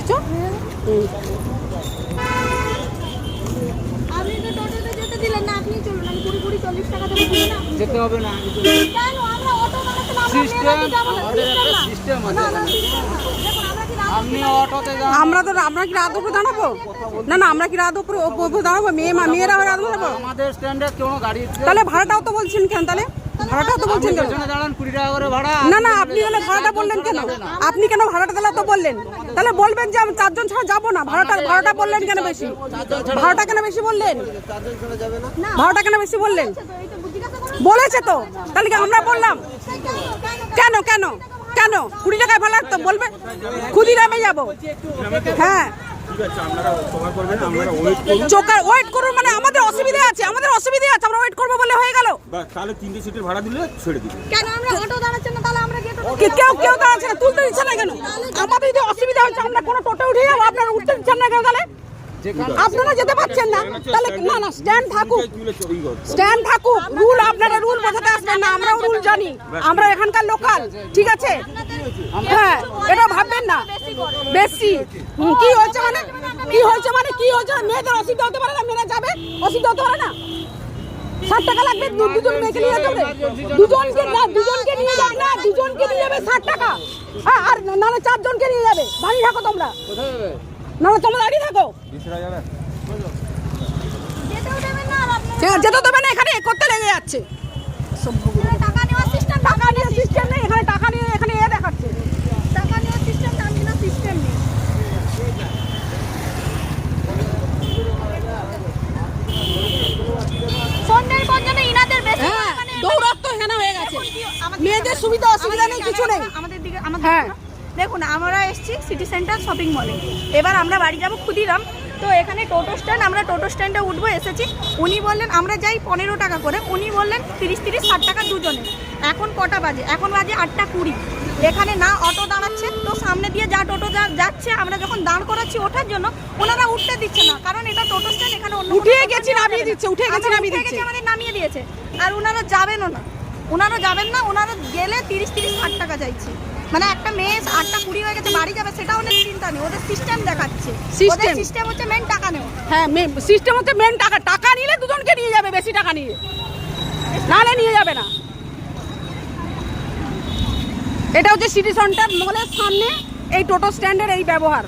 এসেছো? আপনি তো টোটোতে যেতে দিলেন না, আপনি চলুন, আমি 20 40 টাকা দেবো দিন না। যেতে হবে না, কেন আমরা অটো বানাতে না, সিস্টেম আমাদের একটা সিস্টেম আছে। আপনি অটোতে যান, আমরা কি রাত দুপুরে দাঁড়াবো? না আমরা কি রাত দুপুরে দাঁড়াবো? মেয়েরা রাত দাঁড়াবো? আমাদের স্ট্যান্ডে কোনো গাড়ি তাহলে ভাড়াটাও তো বলছেন কেন? তাহলে ভাড়াটাও তো বলছেন কেন? পেছনে দাঁড়ান, 20 টাকা করে ভাড়া। না আপনি হলে ভাড়াটা বললেন কেন? আপনি কেন ভাড়াটা দিলে তো বললেন? তাহলে বলবেন যে আমি 4 জন ছাড়া যাবো না। ভাড়াটা বললেন কেন বেশি? ভাড়াটা কেন বেশি বললেন? ভাড়াটা কেন বেশি বললেন? বলেছে তো, তাহলে কি আমরা বললাম? কেন 20 টাকায় ভাড়া তো বলবে, ক্ষুদিরামে যাবো। হ্যাঁ ওয়েট করুন, মানে আমাদের অসুবিধা আছে, আমরা ওয়েট করবো বলে হয়ে গেল। তাহলে 3টে সিটের ভাড়া দিলে ছেড়ে দিবে। কেন আমরা অটো দাঁড়াচ্ছি না? তাহলে আমরা গেট কেউ দাঁড়াচ্ছে না, তুলতে দিচ্ছে না কেন? আমাদের যদি অসুবিধা হচ্ছে আমরা কোনো টোটো উঠে যাবো, আপনারা উঠতে দিচ্ছেন না কেন? তাহলে আপনারা যেতে পারছেন না, তাহলে না স্ট্যান্ড থাকুক, রুল আপনারা রুল বোঝাতে আসবেন না, আমরাও রুল জানি, আমরা এখানকার লোকাল, ঠিক আছে? হ্যাঁ এটা ভাববেন না বেশি। কি হয়েছে মানে মেয়েদের অসুবিধা হতে পারে না? মেয়েরা যাবে, অসুবিধা হতে পারে না? 60 টাকা লাগবে, দুজন মেয়েকে নিয়ে যাবে, দুজনকে নিয়ে যাবে না, দুজনকে নিয়ে যাবে 60 টাকা। আর নাহলে 4 জনকে নিয়ে যাবে। দাঁড়িয়ে থাকো তোমরা, নাহলে তোমরা দাঁড়িয়ে থাকো। যেতে দেবে না, এখানে করতে লেগে যাচ্ছে। টাকা নেওয়ার সিস্টেম নেই এখানে, টাকা নিয়ে এখানে এ দেখাচ্ছে। টাকা নেওয়ার সিস্টেম না, সিস্টেম নেই। সন্ধ্যের পর্যন্ত ইনাদের বেশি দৌড়াত্ম এখানে হয়ে গেছে। মেয়েদের সুবিধা অসুবিধা নেই, কিছু নেই আমাদের দিকে। হ্যাঁ দেখুন, আমরা এসেছি সিটি সেন্টার শপিং মলে, এবার আমরা বাড়ি যাবো ক্ষুদিরাম। তো এখানে টোটো স্ট্যান্ড, আমরা টোটো স্ট্যান্ডে উঠবো, এসেছি। উনি বললেন আমরা যাই 15 টাকা করে, উনি বললেন 30 60 টাকা দুজনে। এখন কটা বাজে? এখন বাজে 8টা 20। এখানে না অটো দাঁড়াচ্ছে, তো সামনে দিয়ে যা টোটো যাচ্ছে, আমরা যখন দাঁড় করাচ্ছি ওঠার জন্য, ওনারা উঠতে দিচ্ছে না, কারণ এটা টোটো স্ট্যান্ড, এখানে অন্য উঠে গেছি নামিয়ে দিচ্ছে, আমাদের নামিয়ে দিয়েছে। আর ওনারা যাবেন না, ওনারা গেলে 30 60 টাকা চাইছে। মানে একটা মেয়ে 8টা 20 হয়ে গেছে, বাড়ি যাবে, সেটাও ওদের চিন্তা নেই, ওদের সিস্টেম দেখাচ্ছে। সিস্টেম হচ্ছে মেন টাকা নেওয়া। হ্যাঁ সিস্টেম হচ্ছে মেন টাকা নিলে দুজনকে নিয়ে যাবে, বেশি টাকা নিয়ে নাহলে নিয়ে যাবে না। এটা হচ্ছে সিটি সেন্টার মলের সামনে এই টোটো স্ট্যান্ডের এই ব্যবহার।